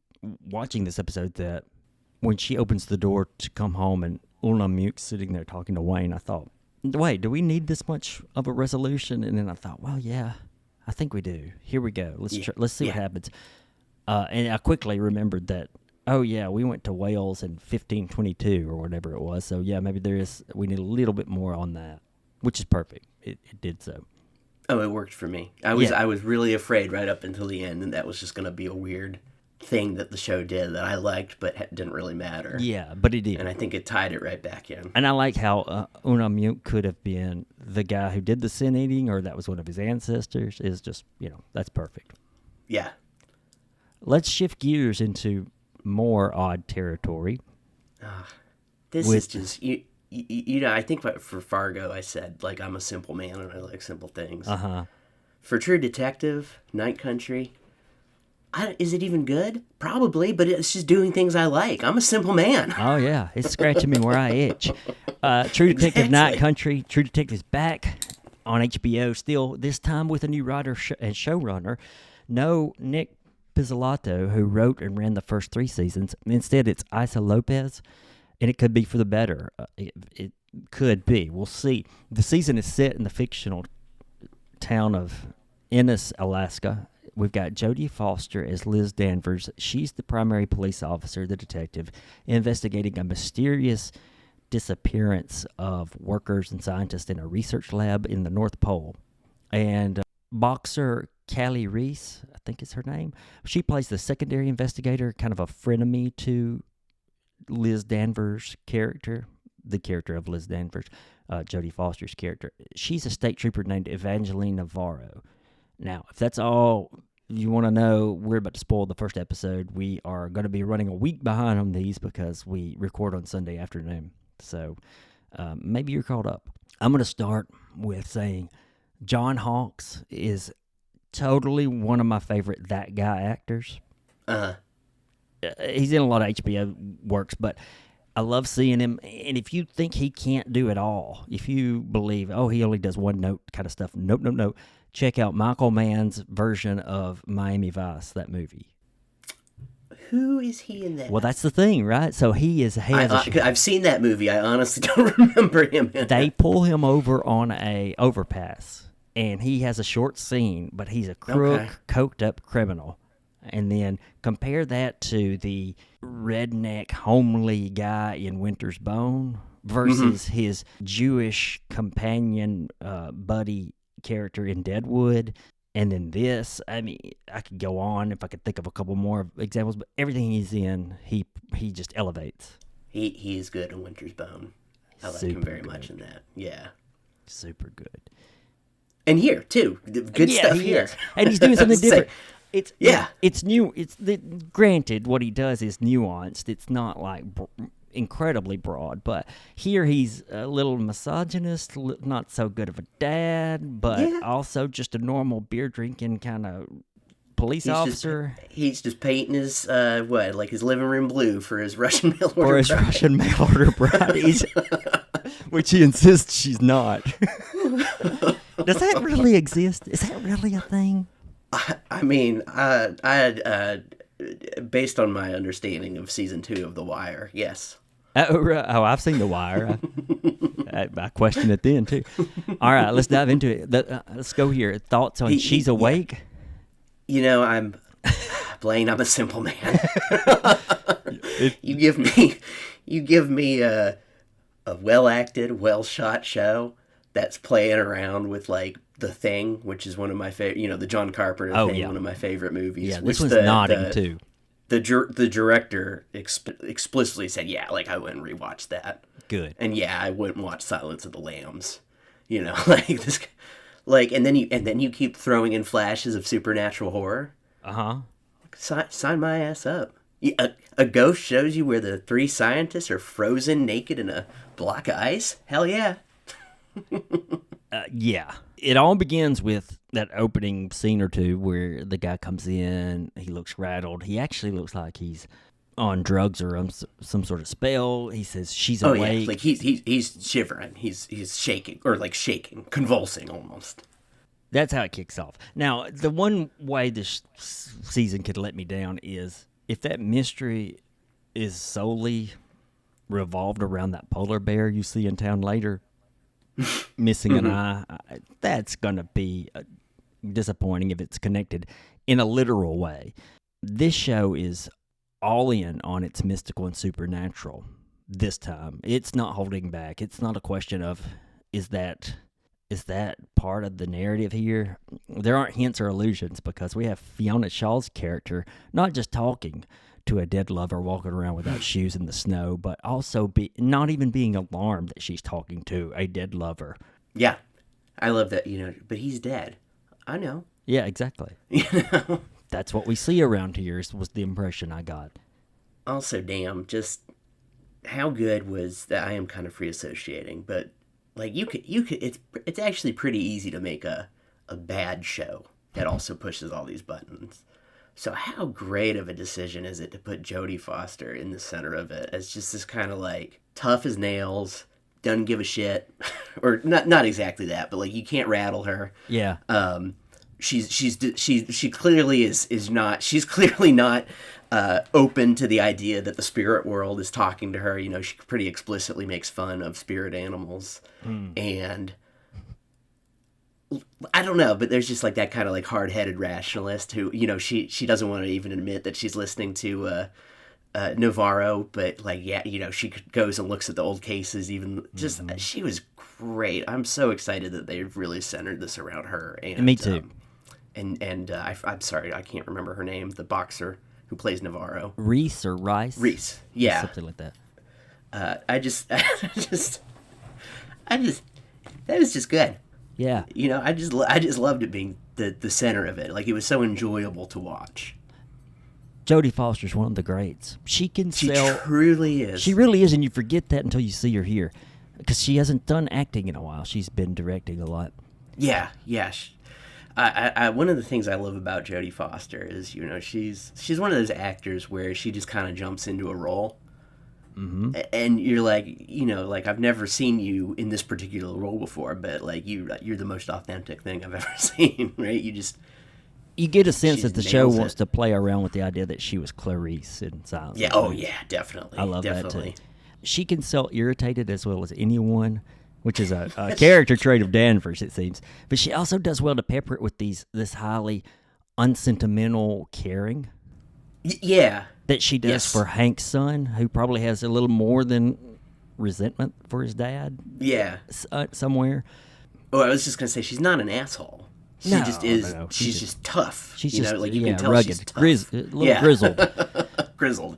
watching this episode, that when she opens the door to come home and Una Muke's sitting there talking to Wayne, I thought, wait, do we need this much of a resolution? And then I thought, well, yeah, I think we do. Here we go. Let's see what happens. And I quickly remembered that, oh, yeah, we went to Wales in 1522 or whatever it was. So, yeah, maybe we need a little bit more on that, which is perfect. It did so. Oh, it worked for me. I was really afraid right up until the end, and that was just going to be a weird thing that the show did that I liked but didn't really matter. Yeah, but it did. And I think it tied it right back in. And I like how Una Muke could have been the guy who did the sin eating, or that was one of his ancestors. Is just, that's perfect. Yeah. Let's shift gears into more odd territory. This is just, I think for Fargo I said, like, I'm a simple man and I like simple things. Uh-huh. for True Detective, Night Country, is it even good? Probably, but it's just doing things I like. I'm a simple man. Oh, yeah. It's scratching me where I itch. True Detective Night Exactly. Country. True Detective's back on HBO still, this time with a new writer and showrunner. No Nick Pizzolatto, who wrote and ran the first 3 seasons. Instead, it's Isa Lopez, and it could be for the better. It could be. We'll see. The season is set in the fictional town of Ennis, Alaska. We've got Jodie Foster as Liz Danvers. She's the primary police officer, the detective, investigating a mysterious disappearance of workers and scientists in a research lab in the North Pole. And boxer Callie Reese, I think is her name, she plays the secondary investigator, kind of a frenemy to Liz Danvers' character, the character of Liz Danvers, Jodie Foster's character. She's a state trooper named Evangeline Navarro. Now, if that's all you want to know, we're about to spoil the first episode. We are going to be running a week behind on these because we record on Sunday afternoon. So maybe you're caught up. I'm going to start with saying John Hawkes is totally one of my favorite That Guy actors. He's in a lot of HBO works, but I love seeing him. And if you think he can't do it all, if you believe, oh, he only does one note kind of stuff, nope. Check out Michael Mann's version of Miami Vice, that movie. Who is he in that? Well, that's the thing, right? So he has I've seen that movie. I honestly don't remember him in they it. pull him over on a overpass, and he has a short scene, but he's a crook, Okay. coked up criminal. And then compare that to the redneck, homely guy in Winter's Bone versus his Jewish companion buddy character in Deadwood. And then this, I mean, I could go on if I could think of a couple more examples, but everything he's in, he just elevates. He is good in Winter's Bone. I like him Super very good. much in that. Yeah. Super good. And here, too. Good stuff he here. is. And he's doing something Say- different. It's Yeah. It's new. Granted, what he does is nuanced. It's not like incredibly broad, but here he's a little misogynist, not so good of a dad, but Yeah. also just a normal beer drinking kind of police officer. He's just painting his his living room blue for his Russian mail order. Or his bride. Russian mail order bride, which he insists she's not. Does that really exist? Is that really a thing? I mean, based on my understanding of season 2 of The Wire, yes. Oh, I've seen The Wire. I questioned it then, too. All right, let's dive into it. Let's go here. Thoughts on She's Awake? You know, Blaine, I'm a simple man. You give me a well-acted, well-shot show that's playing around with, like, The Thing, which is one of my favorite, the John Carpenter Thing, one of my favorite movies. Yeah, this which one's nodding, too. The director explicitly said, yeah, like, I wouldn't rewatch that. Good. And yeah, I wouldn't watch Silence of the Lambs. Like this, like, and then you keep throwing in flashes of supernatural horror. Sign my ass up. A ghost shows you where the 3 scientists are frozen naked in a block of ice? Hell yeah. Yeah. It all begins with that opening scene or two where the guy comes in, he looks rattled. He actually looks like he's on drugs or some sort of spell. He says she's awake. Yeah, like he's shivering. He's shaking, or like shaking, convulsing almost. That's how it kicks off. Now, the one way this season could let me down is if that mystery is solely revolved around that polar bear you see in town later, missing an eye, that's going to be disappointing if it's connected in a literal way. This show is all in on its mystical and supernatural this time. It's not holding back. It's not a question of, is that part of the narrative here? There aren't hints or allusions because we have Fiona Shaw's character not just talking to a dead lover walking around without shoes in the snow, but also not even being alarmed that she's talking to a dead lover. Yeah, I love that. But he's dead. I know. Yeah, exactly. That's what we see around here. Was the impression I got. Also, damn, just how good was that? I am kind of free associating, but like you could. It's actually pretty easy to make a a bad show that also pushes all these buttons. So how great of a decision is it to put Jodie Foster in the center of it as just this kind of like tough as nails, doesn't give a shit, or not exactly that, but like you can't rattle her. Yeah. She clearly is not. She's clearly not open to the idea that the spirit world is talking to her. You know, she pretty explicitly makes fun of spirit animals, and I don't know, but there's just like that kind of like hard-headed rationalist who, you know, she doesn't want to even admit that she's listening to Navarro, but like, yeah, you know, she goes and looks at the old cases. Even just she was great. I'm so excited that they've really centered this around her. And Me too. I'm sorry, I can't remember her name. The boxer who plays Navarro, Reese or Rice? Reese. Yeah, something like that. I just that was just good. Yeah. You know, I just loved it being the center of it. Like, it was so enjoyable to watch. Jodie Foster's one of the greats. She can She sell. truly is. She really is, and you forget that until you see her here, because she hasn't done acting in a while. She's been directing a lot. Yeah. I one of the things I love about Jodie Foster is, you know, she's one of those actors where she just kind of jumps into a role. Mm-hmm. And you're like, you know, like, I've never seen you in this particular role before, but like you're the most authentic thing I've ever seen, right? You get a sense that the show nails wants it. to play around with the idea that she was Clarice in Silence. Yeah. Oh yeah, definitely. I love definitely. that too. She can sell irritated as well as anyone, which is a character trait of Danvers, it seems. But she also does well to pepper it with this highly unsentimental caring Yeah. that she does Yes. for Hank's son, who probably has a little more than resentment for his dad Yeah. somewhere. Oh, I was just gonna say, she's not an asshole. She No, just is. no. She's just tough. She's you just know, like, you can tell rugged, she's tough. a little grizzled. Grizzled.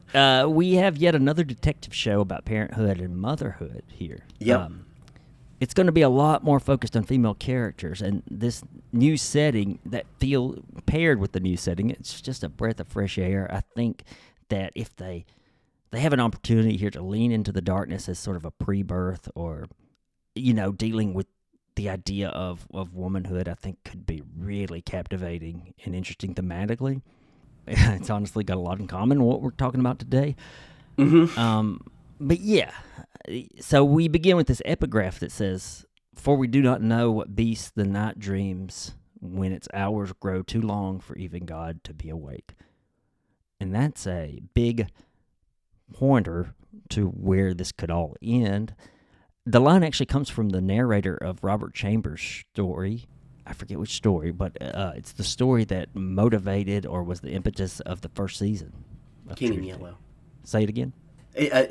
We have yet another detective show about parenthood and motherhood here. Yep. It's going to be a lot more focused on female characters, and this new setting that feel paired with the new setting, it's just a breath of fresh air. I think that if they have an opportunity here to lean into the darkness as sort of a pre-birth, or, you know, dealing with the idea of womanhood, I think could be really captivating and interesting thematically. It's honestly got a lot in common with what we're talking about today. Mm-hmm. But yeah, so we begin with this epigraph that says, "For we do not know what beast the night dreams when its hours grow too long for even God to be awake." And that's a big pointer to where this could all end. The line actually comes from the narrator of Robert Chambers' story. I forget which story, but it's the story that motivated or was the impetus of the first season of King in Truth. Yellow. Say it again.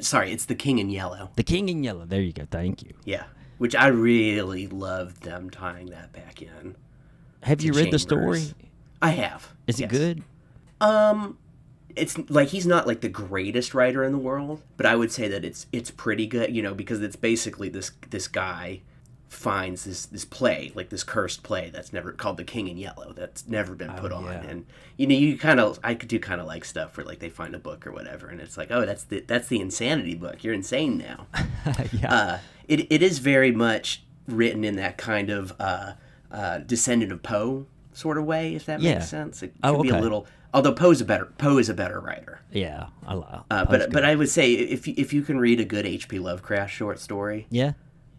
Sorry, it's The King in Yellow. The King in Yellow. There you go. Thank you. Yeah, which I really loved them tying that back in. Have you to read the Chambers. story? I have. Is it yes. good? It's like, he's not like the greatest writer in the world, but I would say that it's pretty good, you know, because it's basically this guy finds this play, like this cursed play that's never called The King in Yellow, that's never been put on. yeah. And you know, I could do kind of like stuff where like they find a book or whatever, and it's like, oh, that's the insanity book. You're insane now. Yeah. It is very much written in that kind of descendant of Poe sort of way, if that Yeah. makes sense. It Oh, could be a okay. little, although Poe is a better writer. Yeah. I love. But I would say if you can read a good H.P. Lovecraft short story, Yeah.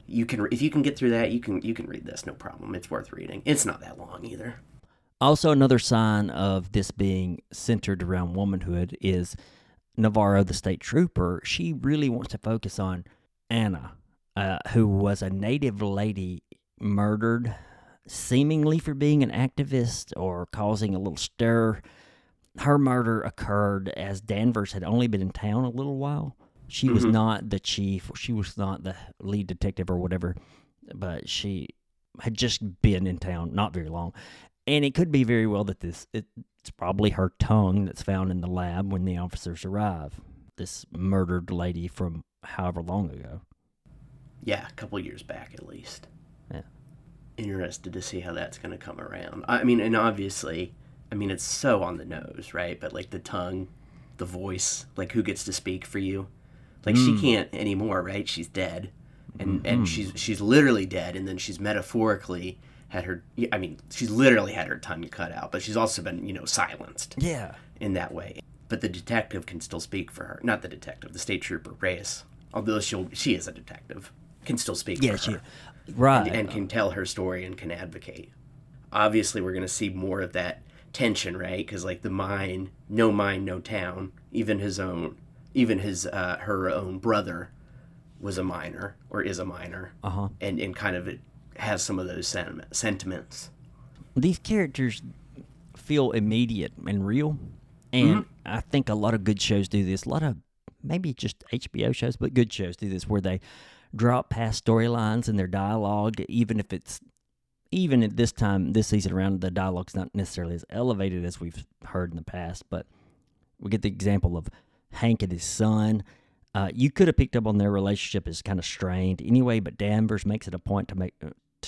if you can get through that, you can read this, no problem. It's worth reading. It's not that long either. Also, another sign of this being centered around womanhood is Navarro, the state trooper. She really wants to focus on Anna, who was a native lady murdered, seemingly for being an activist or causing a little stir. Her murder occurred as Danvers had only been in town a little while. She was not the chief, or she was not the lead detective or whatever, but she had just been in town not very long. And it could be very well that it's probably her tongue that's found in the lab when the officers arrive. This murdered lady from however long ago. Yeah, a couple years back at least. Yeah. Interested to see how that's going to come around. I mean, and obviously, I mean, it's so on the nose, right? But like the tongue, the voice, like who gets to speak for you? Like she can't anymore, right? She's dead, and she's literally dead, and then she's metaphorically had her, I mean, she's literally had her tongue cut out, but she's also been, silenced. Yeah. In that way. But the detective can still speak for her. Not the detective, the state trooper, Reyes. Although she is a detective, can still speak for her. Right. And can tell her story and can advocate. Obviously, we're going to see more of that tension, right? Because, like, no mine, no town. Even her own brother was a miner, or is a miner. Uh-huh. And kind of it has some of those sentiments. These characters feel immediate and real. And I think a lot of good shows do this. A lot of maybe just HBO shows, but good shows do this, where they drop past storylines in their dialogue, even at this season around, the dialogue's not necessarily as elevated as we've heard in the past. But we get the example of Hank and his son. You could have picked up on their relationship as kind of strained anyway, but Danvers makes it a point to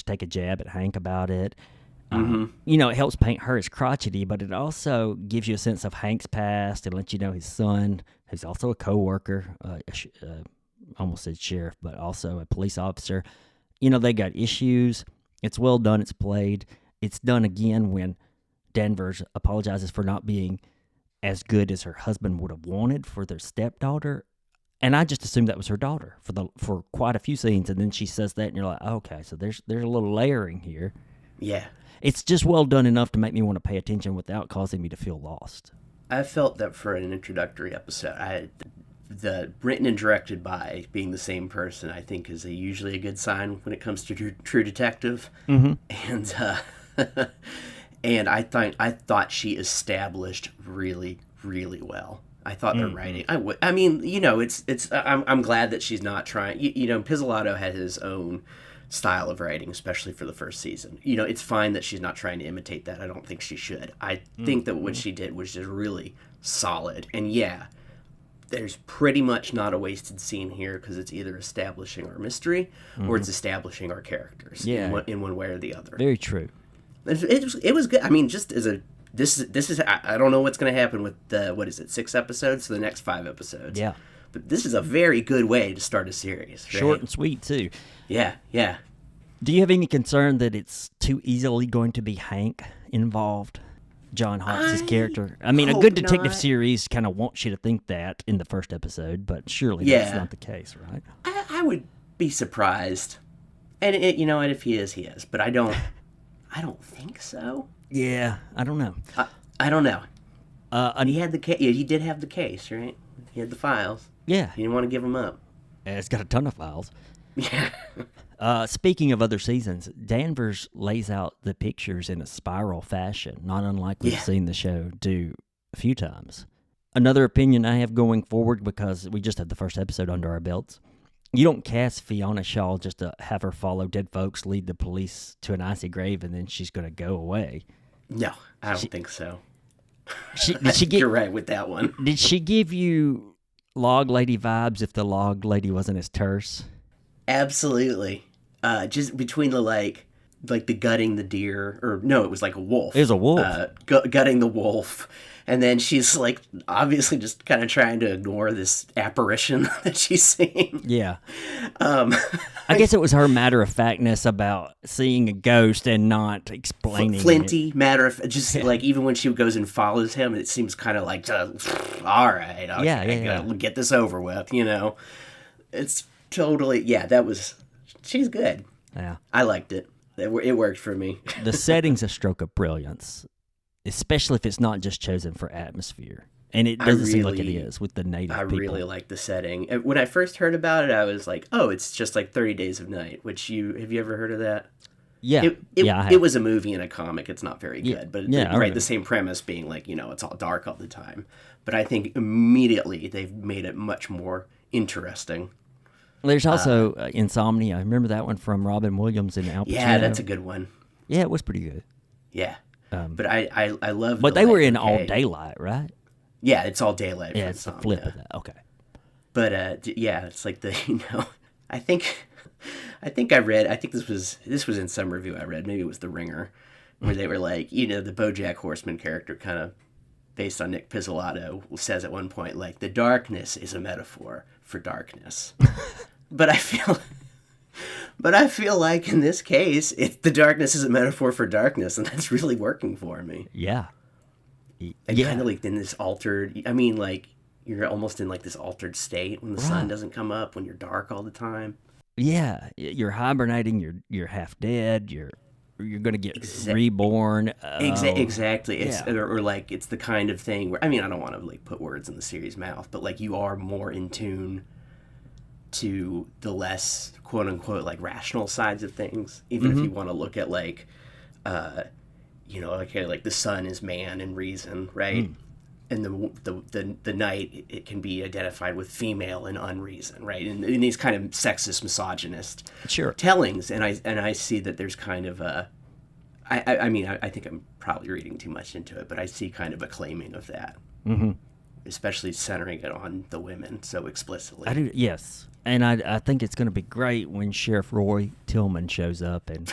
take a jab at Hank about it. It helps paint her as crotchety, but it also gives you a sense of Hank's past and lets you know his son, who's also a co-worker, almost said sheriff, but also a police officer. They got issues. It's well done. It's played. It's done again when Danvers apologizes for not being as good as her husband would have wanted for their stepdaughter. And I just assumed that was her daughter for quite a few scenes, and then she says that, and you're like, oh, okay, so there's a little layering here. Yeah. It's just well done enough to make me want to pay attention without causing me to feel lost. I felt that for an introductory episode, the written and directed by being the same person, I think, is usually a good sign when it comes to True Detective. Mm-hmm. And I thought she established really, really well. I thought the writing. I'm glad that she's not trying. Pizzolatto had his own style of writing, especially for the first season. It's fine that she's not trying to imitate that. I don't think she should. I think that what she did was just really solid. And yeah, there's pretty much not a wasted scene here, because it's either establishing our mystery or it's establishing our characters in one way or the other. Very true. It was good. I mean, just as this is I don't know what's going to happen with the 6 episodes, so the next 5 episodes. Yeah. But this is a very good way to start a series. Right? Short and sweet, too. Yeah. Do you have any concern that it's too easily going to be Hank involved? John Hawkes' character. I mean, a good detective series kind of wants you to think that in the first episode, but surely that's not the case, right? I would be surprised. And if he is, he is. But I don't think so. Yeah, I don't know. I don't know. He had the case. Yeah, he did have the case, right? He had the files. Yeah. He didn't want to give them up. It's got a ton of files. Yeah. Speaking of other seasons, Danvers lays out the pictures in a spiral fashion, not unlike we've seen the show do a few times. Another opinion I have going forward, because we just had the first episode under our belts, you don't cast Fiona Shaw just to have her follow dead folks, lead the police to an icy grave, and then she's going to go away. No, I don't think so. You're right with that one. Did she give you Log Lady vibes if the Log Lady wasn't as terse? Absolutely. Just between the the gutting the deer, or no, it was like a wolf. It was a wolf. Gutting the wolf. And then she's obviously just kind of trying to ignore this apparition that she's seeing. Yeah. I guess it was her matter-of-factness about seeing a ghost and not explaining Flinty, it. Even when she goes and follows him, it seems kind of all right, okay, gotta get this over with, It's totally, she's good. Yeah. I liked it. It worked for me. The setting's a stroke of brilliance, especially if it's not just chosen for atmosphere. And it doesn't seem like it is with the native people. I really like the setting. When I first heard about it, I was like, oh, it's just like 30 Days of Night, have you ever heard of that? Yeah. It was a movie and a comic. It's not very good. But the same premise being it's all dark all the time. But I think immediately they've made it much more interesting. There's also Insomnia. I remember that one from Robin Williams and Al Pacino. Yeah, that's a good one. Yeah, it was pretty good. Yeah. But I love. But they were in all daylight, right? Yeah, it's all daylight. Yeah, it's the flip of that. Okay. But it's like I think I read. I think this was in some review I read. Maybe it was The Ringer, where they were like, the BoJack Horseman character, kind of based on Nick Pizzolatto, says at one point the darkness is a metaphor for darkness. But I feel But I feel like in this case, the darkness is a metaphor for darkness, and that's really working for me. Yeah. And kind of like in this altered, I mean, like, you're almost in like this altered state when the sun doesn't come up, when you're dark all the time. Yeah, you're hibernating. You're half dead. You're gonna get reborn. Exactly. It's or like it's the kind of thing where, I mean, I don't want to like put words in the series' mouth, but like you are more in tune to the less quote unquote like rational sides of things. Even if you want to look at like, like the sun is man and reason, right? And the night, it can be identified with female and unreason, right? And in these kind of sexist, misogynist tellings, and I see that there's kind of a, I think I'm probably reading too much into it, but I see kind of a claiming of that, especially centering it on the women so explicitly. I do, yes, and I think it's going to be great when Sheriff Roy Tillman shows up and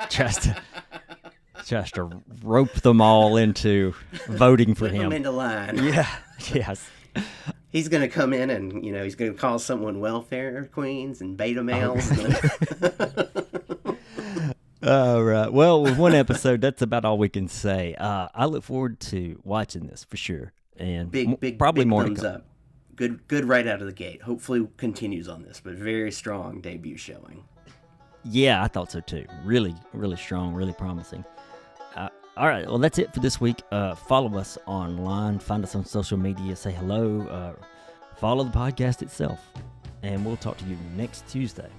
tries to rope them all into voting for him. Put them into line. Yeah, yes. He's going to come in and, he's going to call someone welfare queens and beta males. All right. Well, with one episode, that's about all we can say. I look forward to watching this for sure. And probably big more thumbs to come. up. Good right out of the gate. Hopefully continues on this, but very strong debut showing. Yeah, I thought so too. Really, really strong, really promising. All right, well, that's it for this week. Follow us online, find us on social media, say hello, follow the podcast itself, and we'll talk to you next Tuesday.